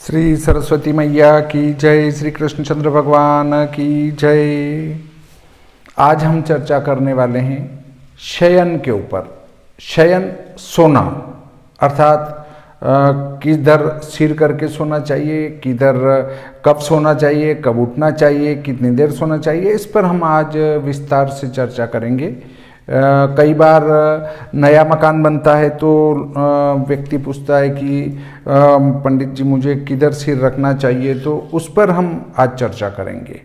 श्री सरस्वती मैया की जय, श्री कृष्णचंद्र भगवान की जय। आज हम चर्चा करने वाले हैं शयन के ऊपर। शयन सोना, अर्थात किधर सिर करके सोना चाहिए, किधर कब सोना चाहिए, कब उठना चाहिए, कितनी देर सोना चाहिए, इस पर हम आज विस्तार से चर्चा करेंगे। कई बार नया मकान बनता है तो व्यक्ति पूछता है कि पंडित जी मुझे किधर सिर रखना चाहिए, तो उस पर हम आज चर्चा करेंगे।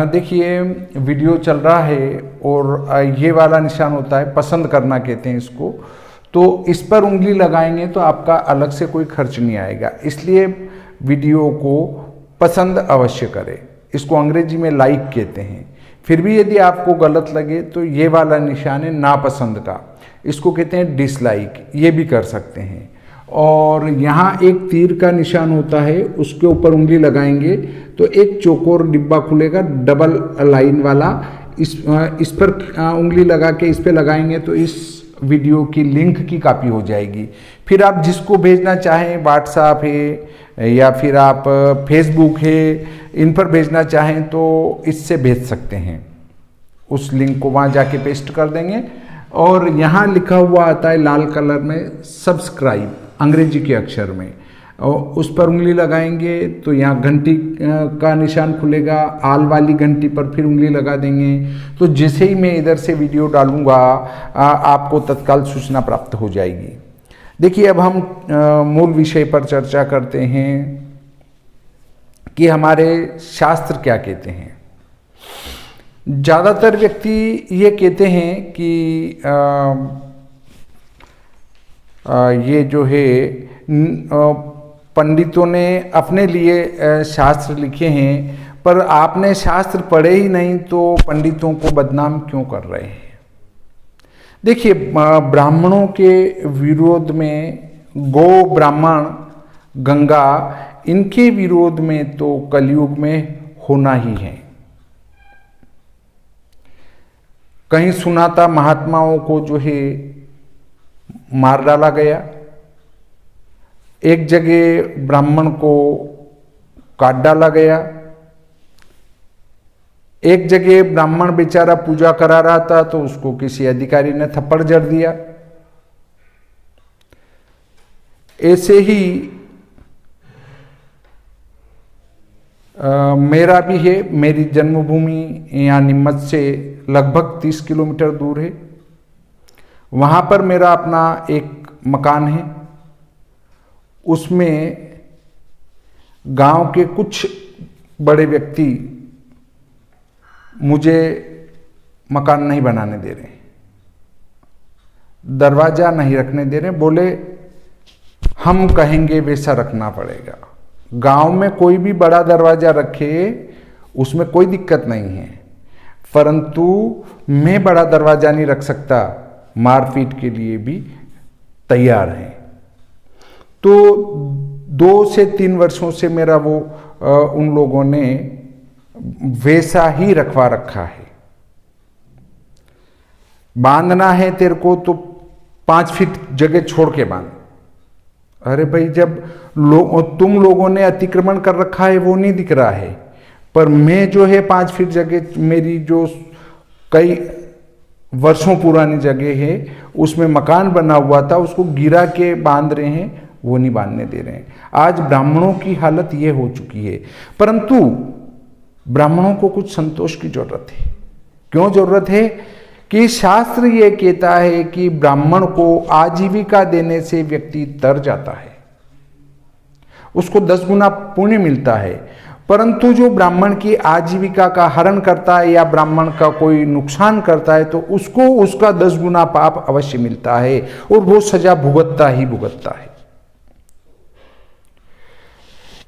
देखिए, वीडियो चल रहा है और ये वाला निशान होता है, पसंद करना कहते हैं इसको। तो इस पर उंगली लगाएंगे तो आपका अलग से कोई खर्च नहीं आएगा, इसलिए वीडियो को पसंद अवश्य करें। इसको अंग्रेजी में लाइक कहते हैं। फिर भी यदि आपको गलत लगे तो ये वाला निशान है नापसंद का, इसको कहते हैं डिसलाइक, ये भी कर सकते हैं। और यहाँ एक तीर का निशान होता है, उसके ऊपर उंगली लगाएंगे तो एक चौकोर डिब्बा खुलेगा डबल लाइन वाला। इस पर उंगली लगा के इस पे लगाएंगे तो इस वीडियो की लिंक की कॉपी हो जाएगी। फिर आप जिसको भेजना चाहें, व्हाट्सएप है या फिर आप फेसबुक है, इन पर भेजना चाहें तो इससे भेज सकते हैं। उस लिंक को वहाँ जाके पेस्ट कर देंगे और यहाँ लिखा हुआ आता है लाल कलर में सब्सक्राइब, अंग्रेजी के अक्षर में, और उस पर उंगली लगाएंगे तो यहाँ घंटी का निशान खुलेगा। आल वाली घंटी पर फिर उंगली लगा देंगे तो जैसे ही मैं इधर से वीडियो डालूंगा आपको तत्काल सूचना प्राप्त हो जाएगी। देखिए, अब हम मूल विषय पर चर्चा करते हैं कि हमारे शास्त्र क्या कहते हैं। ज़्यादातर व्यक्ति ये कहते हैं कि ये जो है पंडितों ने अपने लिए शास्त्र लिखे हैं, पर आपने शास्त्र पढ़े ही नहीं तो पंडितों को बदनाम क्यों कर रहे हैं। देखिए, ब्राह्मणों के विरोध में गो ब्राह्मण गंगा, इनके विरोध में तो कलयुग में होना ही है। कहीं सुना था महात्माओं को जो है मार डाला गया, एक जगह ब्राह्मण को काट डाला गया, एक जगह ब्राह्मण बेचारा पूजा करा रहा था तो उसको किसी अधिकारी ने थप्पड़ जड़ दिया। ऐसे ही मेरा भी है। मेरी जन्मभूमि यहाँ नीमच से लगभग 30 किलोमीटर दूर है। वहाँ पर मेरा अपना एक मकान है। उसमें गांव के कुछ बड़े व्यक्ति मुझे मकान नहीं बनाने दे रहे, दरवाजा नहीं रखने दे रहे। बोले हम कहेंगे वैसा रखना पड़ेगा। गांव में कोई भी बड़ा दरवाजा रखे उसमें कोई दिक्कत नहीं है, परंतु मैं बड़ा दरवाजा नहीं रख सकता, मारपीट के लिए भी तैयार हैं। तो 2 से 3 वर्षों से मेरा वो उन लोगों ने वैसा ही रखवा रखा है। बांधना है तेरे को तो 5 फीट जगह छोड़ के बांध। अरे भाई, जब तुम लोगों ने अतिक्रमण कर रखा है वो नहीं दिख रहा है, पर मैं जो है 5 फीट जगह, मेरी जो कई वर्षों पुरानी जगह है उसमें मकान बना हुआ था, उसको गिरा के बांध रहे हैं, वो नहीं बांधने दे रहे हैं। आज ब्राह्मणों की हालत ये हो चुकी है। परंतु ब्राह्मणों को कुछ संतोष की जरूरत है। क्यों जरूरत है? कि शास्त्र ये कहता है कि ब्राह्मण को आजीविका देने से व्यक्ति तर जाता है, उसको 10 गुना पुण्य मिलता है। परंतु जो ब्राह्मण की आजीविका का हरण करता है या ब्राह्मण का कोई नुकसान करता है तो उसको उसका 10 गुना पाप अवश्य मिलता है और वो सजा भुगतता ही भुगतता है।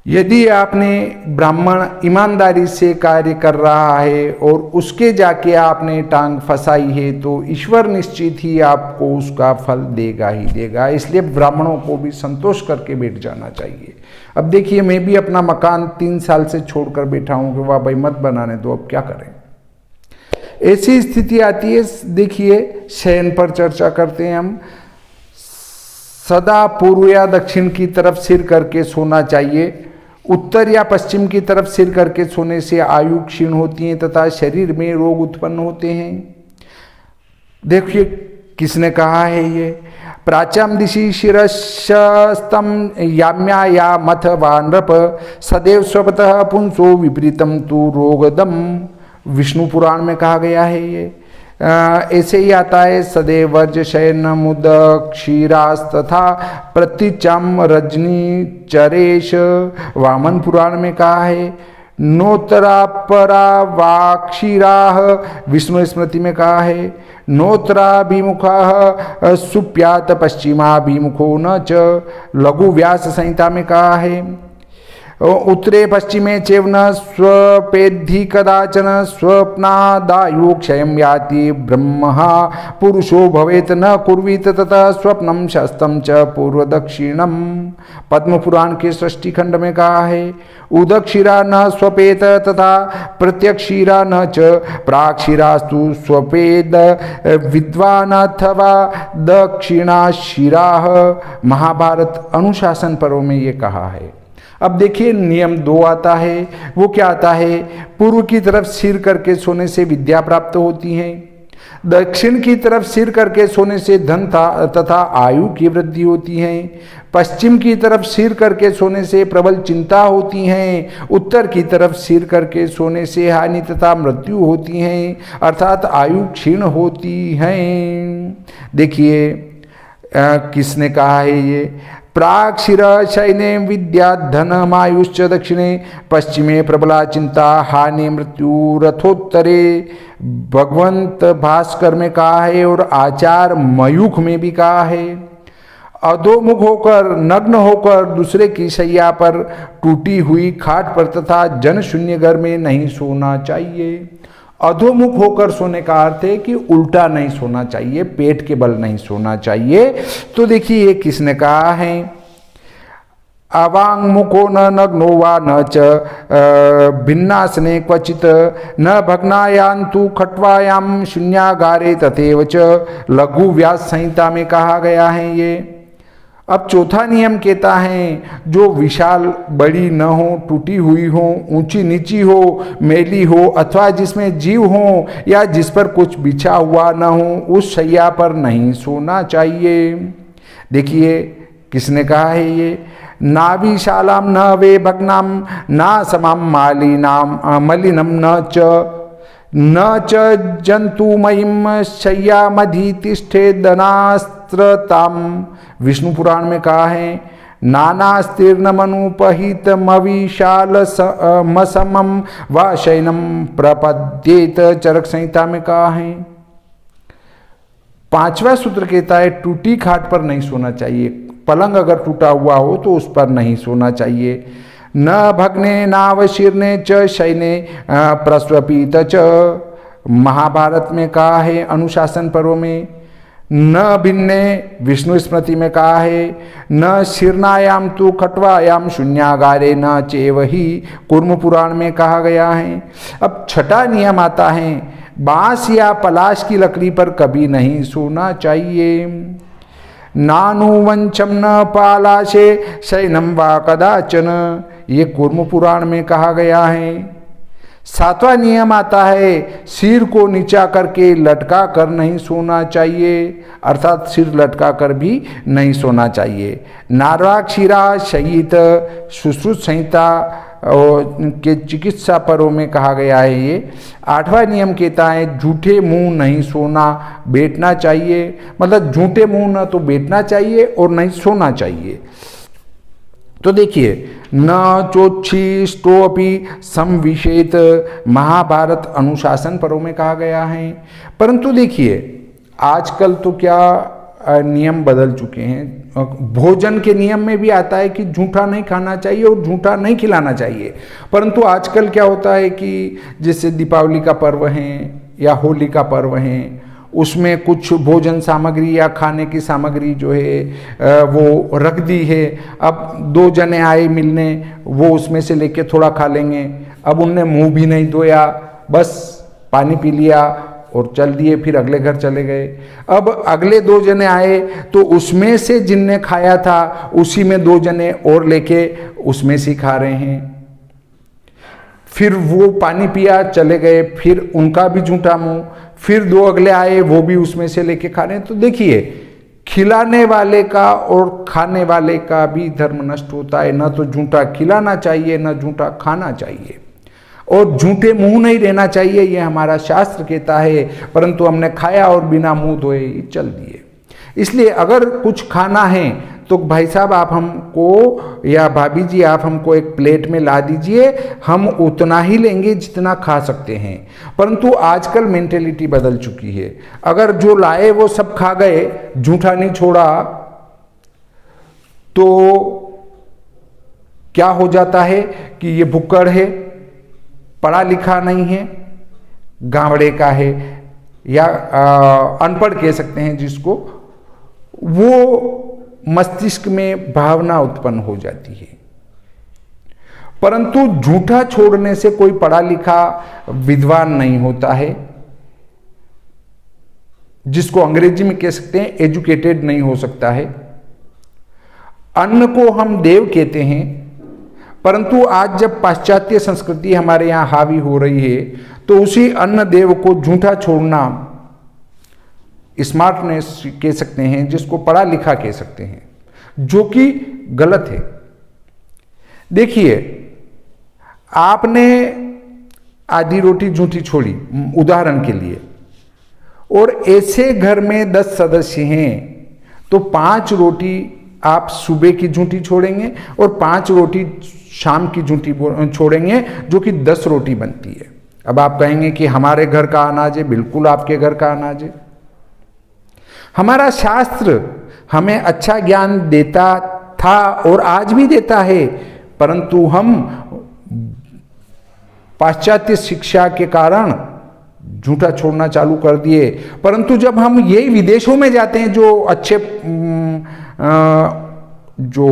यदि आपने ब्राह्मण ईमानदारी से कार्य कर रहा है और उसके जाके आपने टांग फंसाई है तो ईश्वर निश्चित ही आपको उसका फल देगा ही देगा। इसलिए ब्राह्मणों को भी संतोष करके बैठ जाना चाहिए। अब देखिए, मैं भी अपना मकान 3 साल से छोड़कर बैठा हूं कि वाह भाई मत बनाने दो, अब क्या करें। ऐसी स्थिति आती है। देखिए, शयन पर चर्चा करते हैं हम। सदा पूर्व या दक्षिण की तरफ सिर करके सोना चाहिए। उत्तर या पश्चिम की तरफ सिर करके सोने से आयु क्षीण होती है तथा शरीर में रोग उत्पन्न होते हैं। देखिए किसने कहा है ये, प्राचाम दिशि शिरस्तम याम्या या मथ वा नृप सदैव स्वतः पुंसो विपरीतम तु रोगदम। विष्णु पुराण में कहा गया है ये। ऐसे ही आता है सदैव वर्ज शयन मुद क्षीरास तथा प्रतिचम रजनी चरेश। वामन पुराण में कहा है नोतरा परा वा क्षीराह। विष्णु स्मृति में कहा है नोत्राभिमुखः सुप्यात पश्चिमाभिमुखो न च। लघु व्यास संहिता में कहा है उत्तरे पश्चिमे चैव न स्वपेद्धि कदाचन स्वप्नादायु क्षयं याति ब्रह्मः पुरुषो भवेत न कुर्वीत ततः स्वप्नम शस्तम च पूर्व दक्षिणम। पद्म पुराण के सृष्टि खंड में कहा है उदक्षिरा न स्वपेत तथा प्रत्यक्षिरा न च प्राक्षिरास्तु स्वपेद विद्वान अथवा दक्षिणा शिराः। महाभारत अनुशासन पर्व में ये कहा है। अब देखिए नियम 2 आता है, वो क्या आता है, पूर्व की तरफ सिर करके सोने से विद्या प्राप्त होती है, दक्षिण की तरफ सिर करके सोने से धन तथा आयु की वृद्धि होती है, पश्चिम की तरफ सिर करके सोने से प्रबल चिंता होती है, उत्तर की तरफ सिर करके सोने से हानि तथा मृत्यु होती है, अर्थात आयु क्षीण होती है। देखिए किसने कहा है ये, प्राक्षिर शयने विद्या धनमायुश्च दक्षिणे पश्चिमे प्रबला चिंता हानि मृत्यु रथोत्तरे। भगवंत भास्कर में कहा है और आचार मयूख में भी कहा है अधोमुख होकर नग्न होकर दूसरे की शैया पर टूटी हुई खाट पर तथा जन शून्य घर में नहीं सोना चाहिए। अधोमुख होकर सोने का अर्थ है कि उल्टा नहीं सोना चाहिए, पेट के बल नहीं सोना चाहिए। तो देखिए ये किसने कहा है अवांगमुखो न नग्नो वा न च भिन्नासने क्वचित न भग्नायान्तु खट्वायाम शून्यागारे तथैव च। लघु व्यास संहिता में कहा गया है ये। अब चौथा नियम कहता है जो विशाल बड़ी न हो, टूटी हुई हो, ऊंची नीची हो, मैली हो अथवा जिसमें जीव हो या जिस पर कुछ बिछा हुआ न हो उस शैया पर नहीं सोना चाहिए। देखिए किसने कहा है ये नाभिशालाम न वे भग्नाम ना समाम मलिनम न च जंतुमयीम शय्यामधि तिष्ठेदनास्त्रताम। विष्णु पुराण में कहा है नानास्तीर्णमनुपहित मविशाल मसमम व शयनम प्रपद्येत। चरक संहिता में कहा है। 5वां सूत्र कहता है टूटी खाट पर नहीं सोना चाहिए। पलंग अगर टूटा हुआ हो तो उस पर नहीं सोना चाहिए। न भग्ने नावशीर्णे च शयने प्रस्वपित च। महाभारत में कहा है अनुशासन पर्व में। न भिन्ने विष्णु स्मृति में कहा है न शीर्णायाम तु खट्वायाम शून्यागारे न चेव ही। कूर्म पुराण में कहा गया है। अब छठा नियम आता है बांस या पलाश की लकड़ी पर कभी नहीं सोना चाहिए। नानुवंचम न पालाशे शयनम वा कदाचन। ये कूर्म पुराण में कहा गया है। 7वां नियम आता है सिर को नीचा करके लटका कर नहीं सोना चाहिए, अर्थात सिर लटका कर भी नहीं सोना चाहिए। नाराक्षीरा शयित सुश्रुत संहिता के चिकित्सा पर्व में कहा गया है ये। 8वां नियम कहता है झूठे मुंह नहीं सोना बैठना चाहिए, मतलब झूठे मुंह न तो बैठना चाहिए और नहीं सोना चाहिए। तो देखिए न चोच्छिष्टोपि संविशेत महाभारत अनुशासन पर्व में कहा गया है। परंतु देखिए आजकल तो क्या नियम बदल चुके हैं। भोजन के नियम में भी आता है कि झूठा नहीं खाना चाहिए और झूठा नहीं खिलाना चाहिए। परंतु आजकल क्या होता है कि जैसे दीपावली का पर्व है या होली का पर्व है, उसमें कुछ भोजन सामग्री या खाने की सामग्री जो है वो रख दी है। अब 2 जने आए मिलने, वो उसमें से लेके थोड़ा खा लेंगे। अब उनने मुंह भी नहीं धोया, बस पानी पी लिया और चल दिए, फिर अगले घर चले गए। अब अगले 2 जने आए तो उसमें से जिनने खाया था उसी में 2 जने और लेके उसमें से खा रहे हैं। फिर वो पानी पिया, चले गए, फिर उनका भी झूठा मुंह। फिर 2 अगले आए, वो भी उसमें से लेके खा रहे हैं। तो देखिए, खिलाने वाले का और खाने वाले का भी धर्म नष्ट होता है। ना तो झूठा खिलाना चाहिए, ना झूठा खाना चाहिए, और झूठे मुंह नहीं रहना चाहिए, ये हमारा शास्त्र कहता है। परंतु हमने खाया और बिना मुंह धोए ही चल दिए। इसलिए अगर कुछ खाना है तो भाई साहब आप हमको, या भाभी जी आप हमको एक प्लेट में ला दीजिए, हम उतना ही लेंगे जितना खा सकते हैं। परंतु आजकल मेंटेलिटी बदल चुकी है। अगर जो लाए वो सब खा गए, झूठा नहीं छोड़ा, तो क्या हो जाता है कि ये भुक्कड़ है, पढ़ा लिखा नहीं है, गांवड़े का है, या अनपढ़ कह सकते हैं जिसको, वो मस्तिष्क में भावना उत्पन्न हो जाती है। परंतु झूठा छोड़ने से कोई पढ़ा लिखा विद्वान नहीं होता है, जिसको अंग्रेजी में कह सकते हैं एजुकेटेड नहीं हो सकता है। अन्न को हम देव कहते हैं, परंतु आज जब पाश्चात्य संस्कृति हमारे यहां हावी हो रही है तो उसी अन्न देव को झूठा छोड़ना स्मार्टनेस कह सकते हैं, जिसको पढ़ा लिखा कह सकते हैं, जो कि गलत है। देखिए, आपने आधी रोटी झूठी छोड़ी उदाहरण के लिए, और ऐसे घर में 10 सदस्य हैं तो 5 रोटी आप सुबह की झूठी छोड़ेंगे और 5 रोटी शाम की झूठी छोड़ेंगे, जो कि 10 रोटी बनती है। अब आप कहेंगे कि हमारे घर का अनाज है, बिल्कुल आपके घर का अनाज है। हमारा शास्त्र हमें अच्छा ज्ञान देता था और आज भी देता है, परंतु हम पाश्चात्य शिक्षा के कारण झूठा छोड़ना चालू कर दिए। परंतु जब हम यही विदेशों में जाते हैं, जो अच्छे जो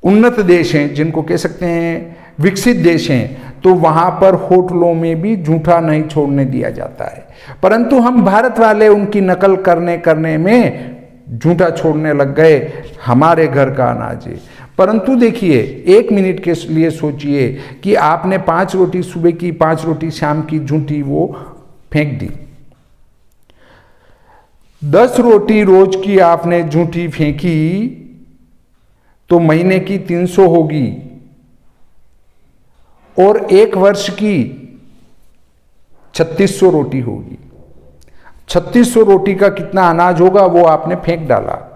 उन्नत देश हैं, जिनको कह सकते हैं विकसित देश हैं, तो वहां पर होटलों में भी झूठा नहीं छोड़ने दिया जाता है। परंतु हम भारत वाले उनकी नकल करने में झूठा छोड़ने लग गए, हमारे घर का अनाज है। परंतु देखिए, 1 मिनट के लिए सोचिए कि आपने 5 रोटी सुबह की, 5 रोटी शाम की झूठी वो फेंक दी। 10 रोटी रोज की आपने झूठी फेंकी तो महीने की 300 होगी, और 1 वर्ष की 3600 रोटी होगी। 3600 रोटी का कितना अनाज होगा वो आपने फेंक डाला।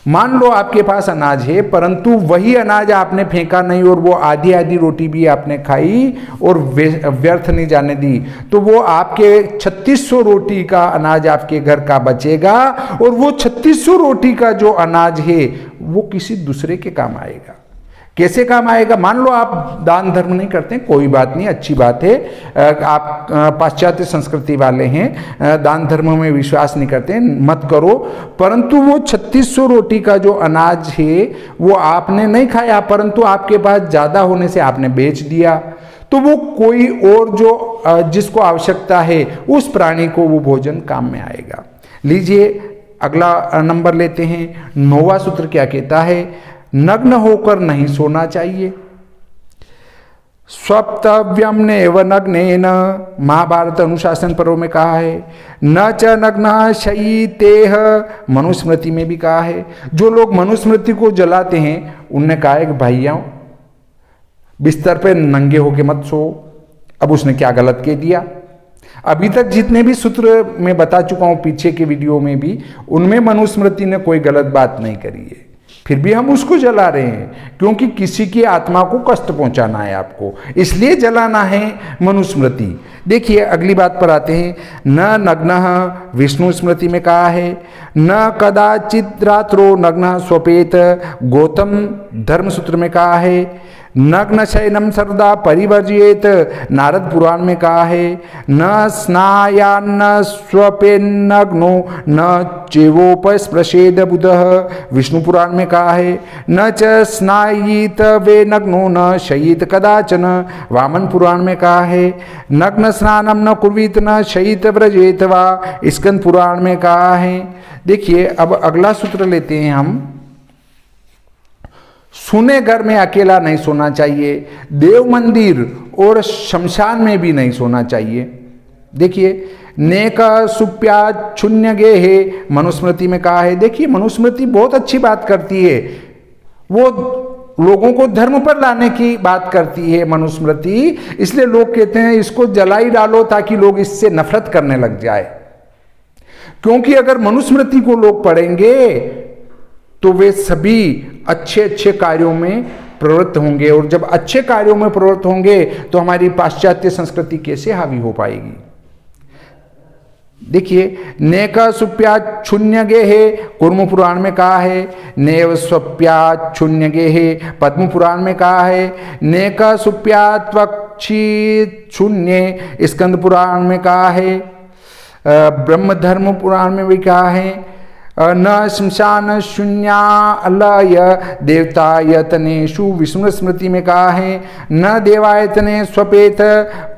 मान लो आपके पास अनाज है, परंतु वही अनाज आपने फेंका नहीं और वो आधी आधी रोटी भी आपने खाई और व्यर्थ नहीं जाने दी, तो वो आपके 3600 रोटी का अनाज आपके घर का बचेगा, और वो 3600 रोटी का जो अनाज है वो किसी दूसरे के काम आएगा। कैसे काम आएगा? मान लो आप दान धर्म नहीं करते, कोई बात नहीं, अच्छी बात है, आप पाश्चात्य संस्कृति वाले हैं, दान धर्म में विश्वास नहीं करते, मत करो। परंतु वो 3600 रोटी का जो अनाज है वो आपने नहीं खाया, परंतु आपके पास ज़्यादा होने से आपने बेच दिया, तो वो कोई और जो जिसको आवश्यकता है उस प्राणी को वो भोजन काम में आएगा। लीजिए अगला नंबर लेते हैं। 9वां सूत्र क्या कहता है? नग्न होकर नहीं सोना चाहिए। स्वप्तव्यम नेव नग्नेन, महाभारत अनुशासन पर्व में कहा है। न च नग्न शयितेह, मनुस्मृति में भी कहा है। जो लोग मनुस्मृति को जलाते हैं उनने कहा है कि भाइयों बिस्तर पे नंगे होके मत सो। अब उसने क्या गलत कह दिया? अभी तक जितने भी सूत्र मैं बता चुका हूं पीछे के वीडियो में भी, उनमें मनुस्मृति ने कोई गलत बात नहीं करी है, फिर भी हम उसको जला रहे हैं, क्योंकि किसी की आत्मा को कष्ट पहुंचाना है आपको, इसलिए जलाना है मनुस्मृति। देखिए अगली बात पर आते हैं। न नग्न, विष्णु स्मृति में कहा है। न कदाचित रात्रो नग्न स्वपेत, गौतम धर्म सूत्र में कहा है। नग्न शयनम सर्वदा परिवर्जित, नारद पुराण में कहा है। न स्नायान्न स्वपेन्नग्नो न चेवोपस्पृशेद बुधः, विष्णु पुराण में कहा है। न च स्नायीत वे नग्नो न शयीत कदाचन, वामन पुराण में कहा है। नग्न स्नानम न कुर्वीत न शयीत व्रजेत वा, स्कंद पुराण में कहा है। देखिए अब अगला सूत्र लेते हैं हम। सुने घर में अकेला नहीं सोना चाहिए, देव मंदिर और शमशान में भी नहीं सोना चाहिए। देखिए नेक सुप्या शून्य गे है, मनुस्मृति में कहा है। देखिए मनुस्मृति बहुत अच्छी बात करती है, वो लोगों को धर्म पर लाने की बात करती है मनुस्मृति। इसलिए लोग कहते हैं इसको जलाई डालो ताकि लोग इससे नफरत करने लग जाए, क्योंकि अगर मनुस्मृति को लोग पढ़ेंगे तो वे सभी अच्छे अच्छे कार्यों में प्रवृत्त होंगे, और जब अच्छे कार्यों में प्रवृत्त होंगे तो हमारी पाश्चात्य संस्कृति कैसे हावी हो पाएगी। देखिए नेका सुप्या शून्य गे है, कुर्म पुराण में कहा है। नेव स्वप्या शून्य गे है, पद्म पुराण में कहा है। नेका सुप्या त्वक्षी शून्य, स्कंद पुराण में कहा है। ब्रह्म धर्म पुराण में भी कहा है। न शमशान शून्यालय देवतायतनेषु, विष्णु स्मृति में कहा है। न देवायतने स्वपेत,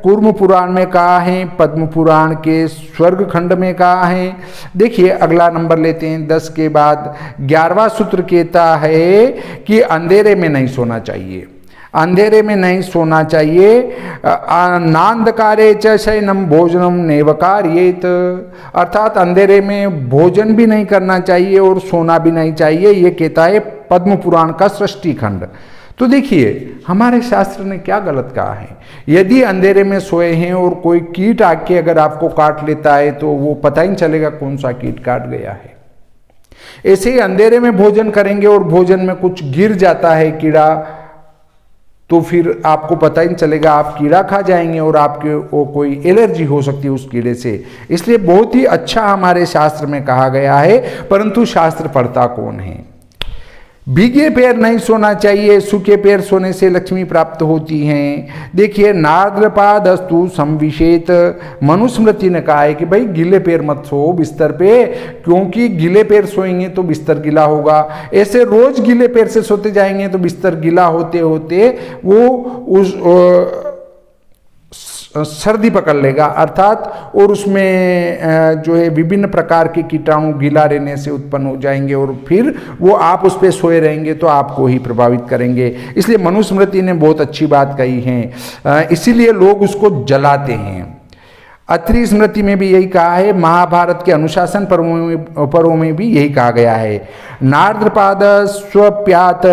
कूर्म पुराण में कहा है। पद्म पुराण के स्वर्ग खंड में कहा है। देखिए अगला नंबर लेते हैं 10 के बाद 11वां सूत्र कहता है कि अंधेरे में नहीं सोना चाहिए, अंधेरे में नहीं सोना चाहिए। नांधकारे च शयनम भोजनम नैव कार्येत, अर्थात अंधेरे में भोजन भी नहीं करना चाहिए और सोना भी नहीं चाहिए, ये कहता है पद्म पुराण का सृष्टि खंड। तो देखिए हमारे शास्त्र ने क्या गलत कहा है। यदि अंधेरे में सोए हैं और कोई कीट आके अगर आपको काट लेता है तो वो पता ही नहीं चलेगा कौन सा कीट काट गया है। ऐसे ही अंधेरे में भोजन करेंगे और भोजन में कुछ गिर जाता है कीड़ा, तो फिर आपको पता ही नहीं चलेगा, आप कीड़ा खा जाएंगे और आपके वो कोई एलर्जी हो सकती है उस कीड़े से। इसलिए बहुत ही अच्छा हमारे शास्त्र में कहा गया है, परंतु शास्त्र पढ़ता कौन है। भीगे पैर नहीं सोना चाहिए, सूखे पैर सोने से लक्ष्मी प्राप्त होती हैं। देखिए नार्द्रपादस्तु संविशेत, मनुस्मृति ने कहा है कि भाई गीले पैर मत सो बिस्तर पे, क्योंकि गीले पैर सोएंगे तो बिस्तर गीला होगा। ऐसे रोज गीले पैर से सोते जाएंगे तो बिस्तर गीला होते होते वो उस सर्दी पकड़ लेगा, अर्थात और उसमें जो है विभिन्न प्रकार के कीटाणु गीला रहने से उत्पन्न हो जाएंगे और फिर वो आप उस पर सोए रहेंगे तो आपको ही प्रभावित करेंगे। इसलिए मनुस्मृति ने बहुत अच्छी बात कही है, इसीलिए लोग उसको जलाते हैं। अत्रि स्मृति में भी यही कहा है, महाभारत के अनुशासन पर्वों में भी यही कहा गया है। नार्द्रपाद स्वप्यात,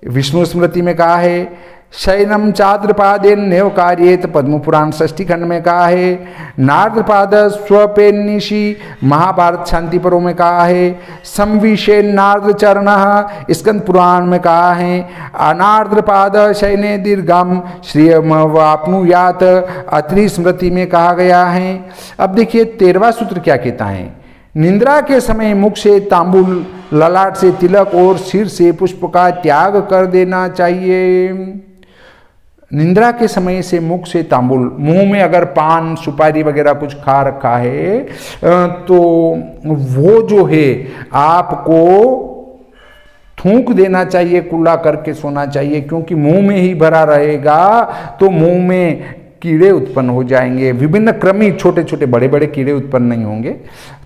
विष्णु स्मृति में कहा है। शयनम चाद्रपादेन नैव कार्येत, पद्म पुराण षष्ठी खंड में कहा है। नार्द्रपाद स्वपेन्निषि, महाभारत शांति पर्व में कहा है। संविशेन नार्द्र चरणः, स्कंद पुराण में कहा है। अनार्द्रपाद शयने दीर्घम श्रियमवाप्नुयात, अत्रि स्मृति में कहा गया है। अब देखिए 13वां सूत्र क्या कहता है। निंद्रा के समय मुख से तांबुल, ललाट से तिलक और सिर से पुष्प का त्याग कर देना चाहिए। निंद्रा के समय से मुख से तांबुल, मुंह में अगर पान सुपारी वगैरह कुछ खा रखा है तो वो जो है आपको थूक देना चाहिए, कुल्ला करके सोना चाहिए, क्योंकि मुंह में ही भरा रहेगा तो मुंह में कीड़े उत्पन्न हो जाएंगे। विभिन्न कृमि, छोटे छोटे बड़े बड़े कीड़े उत्पन्न नहीं होंगे,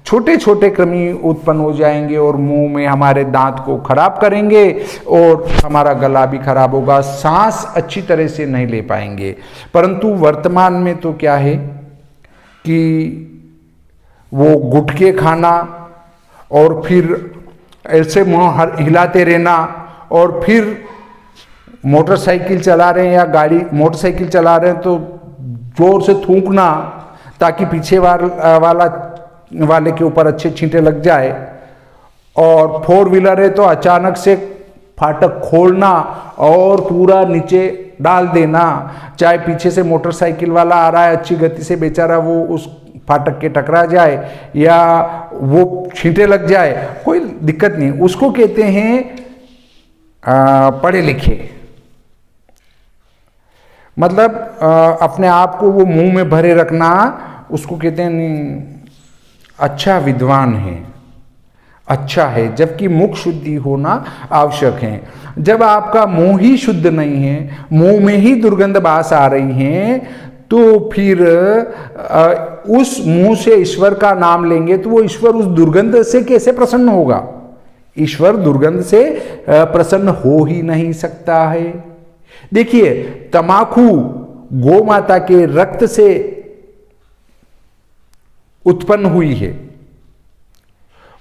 छोटे छोटे कृमि उत्पन्न हो जाएंगे और मुंह में हमारे दांत को खराब करेंगे और हमारा गला भी खराब होगा, सांस अच्छी तरह से नहीं ले पाएंगे। परंतु वर्तमान में तो क्या है कि वो गुटखे खाना और फिर ऐसे मुंह हिलाते रहना और फिर मोटरसाइकिल चला रहे हैं या गाड़ी मोटरसाइकिल चला रहे हैं तो जोर से थूकना ताकि पीछे वाले के ऊपर अच्छे छींटे लग जाए, और 4 व्हीलर है तो अचानक से फाटक खोलना और पूरा नीचे डाल देना, चाहे पीछे से मोटरसाइकिल वाला आ रहा है अच्छी गति से, बेचारा वो उस फाटक के टकरा जाए या वो छींटे लग जाए, कोई दिक्कत नहीं, उसको कहते हैं पढ़े लिखे। मतलब अपने आप को वो मुंह में भरे रखना, उसको कहते हैं नहीं, अच्छा विद्वान है, अच्छा है, जबकि मुख शुद्धि होना आवश्यक है। जब आपका मुंह ही शुद्ध नहीं है, मुंह में ही दुर्गंध बास आ रही है, तो फिर उस मुंह से ईश्वर का नाम लेंगे तो वो ईश्वर उस दुर्गंध से कैसे प्रसन्न होगा? ईश्वर दुर्गंध से प्रसन्न हो ही नहीं सकता है। देखिए, तमाकू गौ माता के रक्त से उत्पन्न हुई है।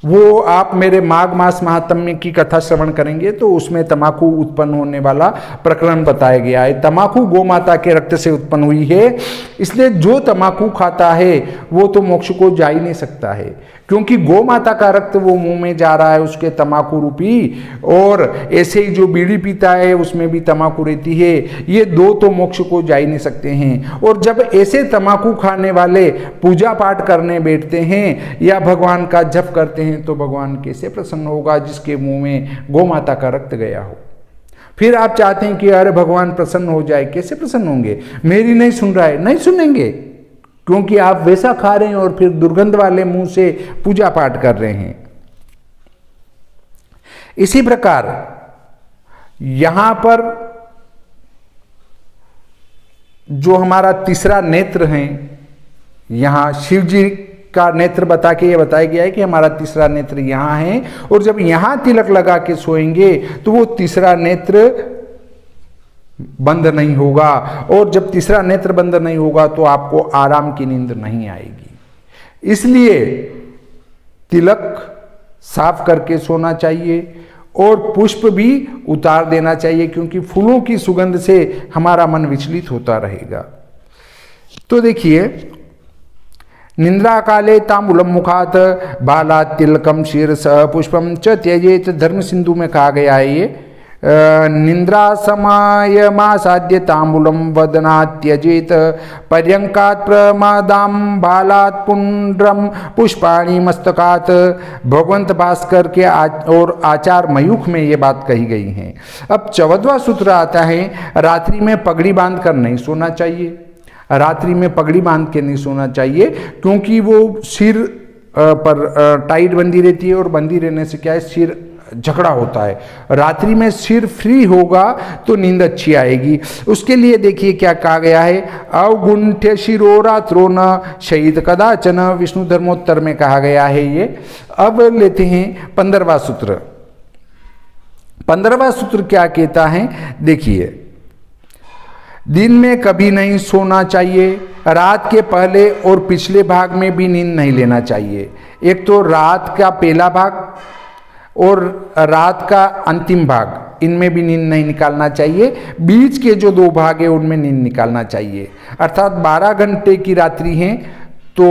वो आप मेरे माघ मास महात्म्य की कथा श्रवण करेंगे तो उसमें तमाकू उत्पन्न होने वाला प्रकरण बताया गया है। तमाकू गौ माता के रक्त से उत्पन्न हुई है, इसलिए जो तमाकू खाता है वो तो मोक्ष को जा ही नहीं सकता है, क्योंकि गौ माता का रक्त वो मुंह में जा रहा है उसके तमाकू रूपी, और ऐसे ही जो बीड़ी पीता है उसमें भी तमाकू रहती है। ये दो तो मोक्ष को जा ही नहीं सकते हैं। और जब ऐसे तमाकू खाने वाले पूजा पाठ करने बैठते हैं या भगवान का जप करते हैं तो भगवान कैसे प्रसन्न होगा जिसके मुंह में गौ माता का रक्त गया हो? फिर आप चाहते हैं कि अरे भगवान प्रसन्न हो जाए, कैसे प्रसन्न होंगे? मेरी नहीं सुन रहा है, नहीं सुनेंगे, क्योंकि आप वैसा खा रहे हैं और फिर दुर्गंध वाले मुंह से पूजा पाठ कर रहे हैं। इसी प्रकार यहां पर जो हमारा तीसरा नेत्र है, यहां शिव जी का नेत्र बता के ये बताया गया है कि हमारा तीसरा नेत्र यहां है, और जब यहां तिलक लगा के सोएंगे तो वो तीसरा नेत्र बंद नहीं होगा, और जब तीसरा नेत्र बंद नहीं होगा तो आपको आराम की नींद नहीं आएगी। इसलिए तिलक साफ करके सोना चाहिए और पुष्प भी उतार देना चाहिए, क्योंकि फूलों की सुगंध से हमारा मन विचलित होता रहेगा। तो देखिए, निंद्रा काले तांबूलम मुखात बालात तिलकम शीर्ष पुष्पम च त्यजेत, धर्म सिंधु में कहा गया है ये। निंद्रा समय मासाद्य तांबूलम वदनात् त्यजेत, पर्यंकात् प्रमादाम बालात् पुंड्रम पुष्पाणि मस्तकात्। भगवंत भास्कर के और आचार मयूख में ये बात कही गई है। अब 14वां सूत्र आता है, रात्रि में पगड़ी बांध कर नहीं सोना चाहिए। रात्रि में पगड़ी बांध के नहीं सोना चाहिए, क्योंकि वो सिर पर टाइट बंदी रहती है, और बंदी रहने से क्या है, सिर झगड़ा होता है। रात्रि में सिर फ्री होगा तो नींद अच्छी आएगी। उसके लिए देखिए क्या कहा गया है, अवगुंठ्य शिरो रात्रो न शहीद कदाचन, विष्णु धर्मोत्तर में कहा गया है ये। अब लेते हैं 15वां सूत्र। 15वां सूत्र क्या कहता है, देखिए, दिन में कभी नहीं सोना चाहिए, रात के पहले और पिछले भाग में भी नींद नहीं लेना चाहिए। एक तो रात का पहला भाग और रात का अंतिम भाग, इनमें भी नींद नहीं निकालना चाहिए। बीच के जो 2 भाग है उनमें नींद निकालना चाहिए। अर्थात 12 घंटे की रात्रि है तो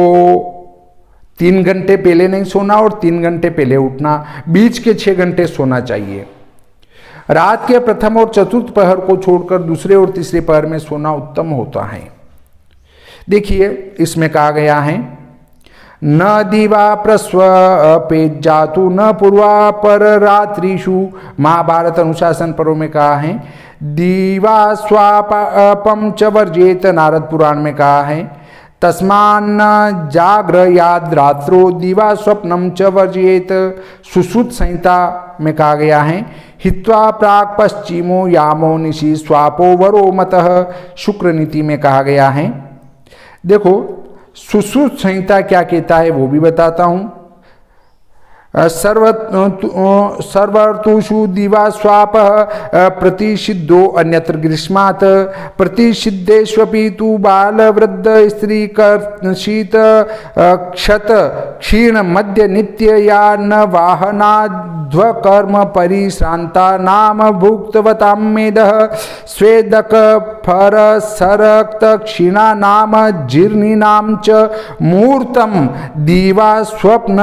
3 घंटे पहले नहीं सोना और 3 घंटे पहले उठना, बीच के 6 घंटे सोना चाहिए। रात के प्रथम और चतुर्थ पहर को छोड़कर दूसरे और तीसरे पहर में सोना उत्तम होता है। देखिए, इसमें कहा गया है, न दिवा प्रस्वपेज्जातु न पूर्वा पर रात्रिषु। महाभारत अनुशासन पर्व में कहा है, दिवा स्वापम च वर्जेत। नारद पुराण में कहा है, तस्मान्न जाग्रयाद रात्रो दिवा स्वप्नम च वर्जेत। सुश्रुत संहिता में कहा गया है, हित्वा प्राक पश्चिमो यामो निशि स्वापो वरो मतः। शुक्र नीति में कहा गया है। देखो, सुश्रुत संहिता क्या कहता है वो भी बताता हूं। सर्वर्तुषु दिवा स्वाप प्रतिषिद्धो अन्यत्र ग्रीष्मात्। प्रतिषिद्धेष्वपि तु बाल वृद्ध स्त्री शीत क्षत क्षीण मध्य नित्य या न वाहनाध्वकर्म परिश्रांता नाम भुक्तवतां मेदः। स्वेदक फर सरक्त क्षीणा नाम जीर्णीनां च मुहूर्तम दिवा स्वप्न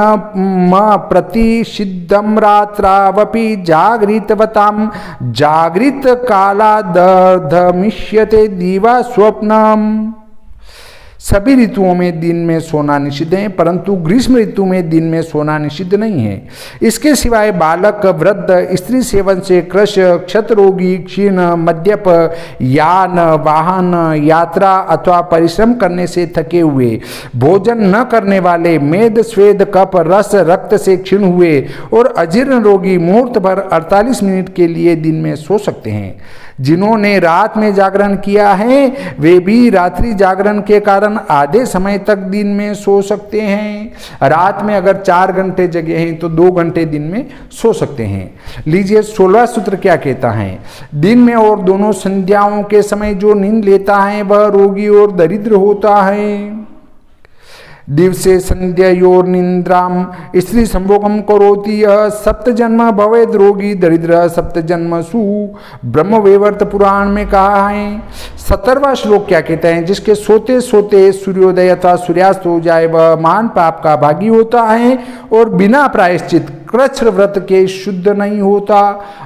प्रतिषिद्धं रात्रावपि जागृतवतां। जागृत कालादर्धमिष्यते दिवा स्वप्नम। सभी ऋतुओं में दिन में सोना निषिद्ध है, परंतु ग्रीष्म ऋतु में दिन में सोना निषिद्ध नहीं है। इसके सिवाय बालक, वृद्ध, स्त्री सेवन से कृश, क्षतरोगी, क्षीण, मद्यप, यान, वाहन, यात्रा अथवा परिश्रम करने से थके हुए, भोजन न करने वाले, मेद, स्वेद, कफ, रस, रक्त से क्षीण हुए और अजीर्ण रोगी मुहूर्त भर 48 मिनट के लिए दिन में सो सकते हैं। जिन्होंने रात में जागरण किया है वे भी रात्रि जागरण के कारण आधे समय तक दिन में सो सकते हैं। रात में अगर 4 घंटे जगे हैं तो 2 घंटे दिन में सो सकते हैं। लीजिए 16वां सूत्र क्या कहता है। दिन में और दोनों संध्याओं के समय जो नींद लेता है वह रोगी और दरिद्र होता है। दिवसे संध्यायोर निंद्राम स्त्री संभोगम करोति यह सप्तजन्म भवेद रोगी दरिद्र सप्तजन्मसु ब्रह्मवैवर्त पुराण में कहा है। 17वां श्लोक क्या कहता है। जिसके सोते सोते सूर्योदय अथवा सूर्यास्त हो जाए वह महान पाप का भागी होता है और बिना प्रायश्चित कृच्छ्र व्रत के शुद्ध नहीं होता।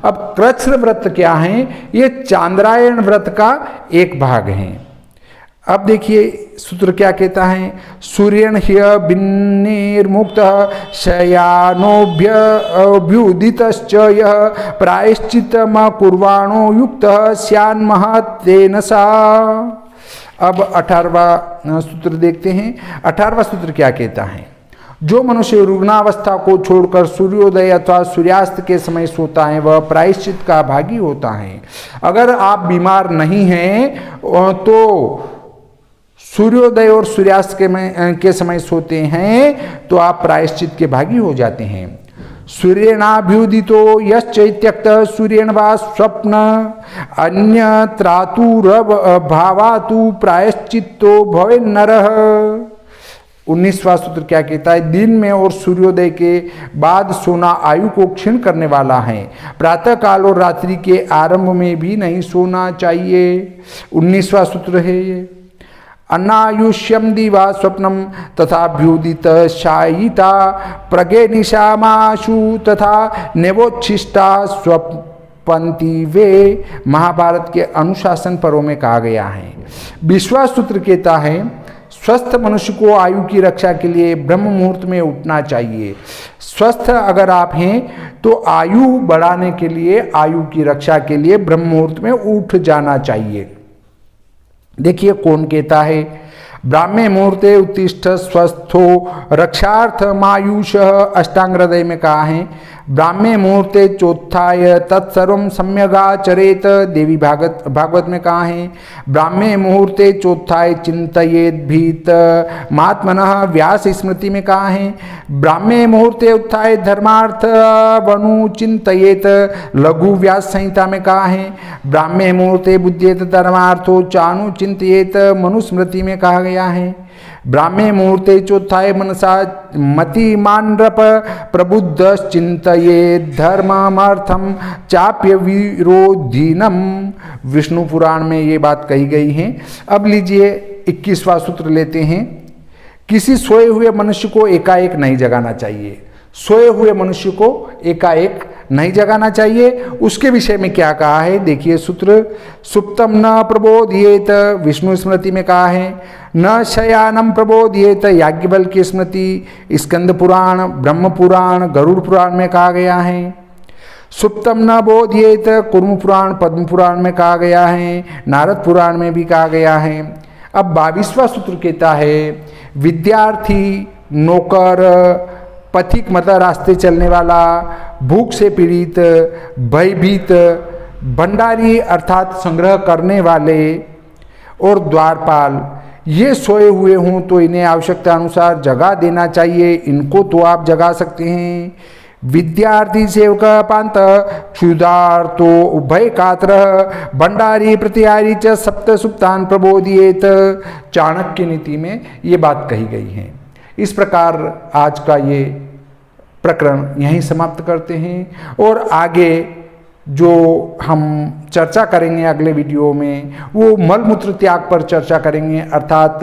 अब कृच्छ्र व्रत क्या है। ये चांद्रायण व्रत का एक भाग है। अब देखिए सूत्र क्या कहता है। सूर्यण ह्य भिन्निर्मुक्त शयानोभ्युदितश्च यः प्रायश्चित्तम कुर्वाणो युक्त स्यान् महत्तेन सा। अब 18वां सूत्र देखते हैं। 18वां सूत्र क्या कहता है। जो मनुष्य रुग्णावस्था को छोड़कर सूर्योदय अथवा सूर्यास्त के समय सोता है वह प्रायश्चित का भागी होता है। अगर आप बीमार नहीं हैं तो सूर्योदय और सूर्यास्त के समय सोते हैं तो आप प्रायश्चित के भागी हो जाते हैं। सूर्येणाभ्युदितो यश्चैत्यक्त सूर्येण वा स्वप्न अन्यत्रातुरव भावातु प्रायश्चित्तो भवे नरः। 19वां सूत्र क्या कहता है। दिन में और सूर्योदय के बाद सोना आयु को क्षीण करने वाला है। प्रातः काल और रात्रि के आरंभ में भी नहीं सोना चाहिए। 19वां सूत्र है ये। अन्नायुष्यम दिवा स्वप्नम तथाभ्युदित शायिता प्रगे निशामाशु तथा नेवोच्छिष्टा स्वपंती वे। महाभारत के अनुशासन पर्व में कहा गया है। 20वां सूत्र कहता है स्वस्थ मनुष्य को आयु की रक्षा के लिए ब्रह्म मुहूर्त में उठना चाहिए। स्वस्थ अगर आप हैं तो आयु बढ़ाने के लिए, आयु की रक्षा के लिए ब्रह्म मुहूर्त में उठ जाना चाहिए। देखिए कौन कहता है। ब्राह्मे मुहूर्ते उत्तिष्ठ स्वस्थो रक्षार्थ मायुष। अष्टांग हृदय में कहा है। ब्राह्मे मुहूर्ते चोत्थाय तत्सर्वं सम्यगाचरेत। देवी भागवत में कहा है। ब्राह्मे मुहूर्ते चोत्थाय चिंतयेत भीत महात्मनः। व्यास स्मृति में कहा है। ब्राह्मे मुहूर्ते उत्थाय धर्मार्थ वनु चिंतयेत। लघु व्यास संहिता में कहा है। ब्राह्मे मुहूर्ते बुद्ध्येत धर्मार्थो चानु चिंतयेत। मनुस्मृति में कहा गया है। ब्राह्मे मुहूर्ते चोत्थाय मनसा मतिमानृप प्रबुद्ध चिंतये धर्ममर्थम चाप्य विरोधिनम। विष्णु पुराण में ये बात कही गई है। अब लीजिए 21वां सूत्र लेते हैं। किसी सोए हुए मनुष्य को एकाएक नहीं जगाना चाहिए। सोए हुए मनुष्य को एकाएक नहीं जगाना चाहिए। उसके विषय में क्या कहा है देखिए सूत्र। सुप्तम न प्रबोधियेत। विष्णु स्मृति में कहा है। न शयानम प्रबोधियेत। याज्ञवल्क्य की स्मृति, स्कंद पुराण, ब्रह्म पुराण, गरुड़ पुराण में कहा गया है। सुप्तम न बोधियेत कुर्म पुराण, पद्म पुराण में कहा गया है। नारद पुराण में भी कहा गया है। अब 22वां सूत्र कहता है विद्यार्थी, नौकर, पथिक मतलब रास्ते चलने वाला, भूख से पीड़ित, भयभीत, भंडारी अर्थात संग्रह करने वाले और द्वारपाल ये सोए हुए हों तो इन्हें आवश्यकता अनुसार जगा देना चाहिए। इनको तो आप जगा सकते हैं। विद्यार्थी सेवक पांत क्षुधार्तो उभय कात्र भंडारी प्रतिहारी च सप्त सुप्तान प्रबोधियेत। चाणक्य नीति में ये बात कही गई है। इस प्रकार आज का ये प्रकरण यहीं समाप्त करते हैं और आगे जो हम चर्चा करेंगे अगले वीडियो में वो मलमूत्र त्याग पर चर्चा करेंगे, अर्थात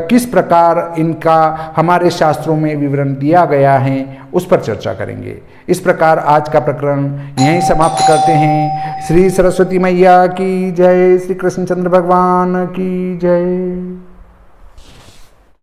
किस प्रकार इनका हमारे शास्त्रों में विवरण दिया गया है उस पर चर्चा करेंगे। इस प्रकार आज का प्रकरण यहीं समाप्त करते हैं। श्री सरस्वती मैया की जय, श्री कृष्णचंद्र भगवान की जय।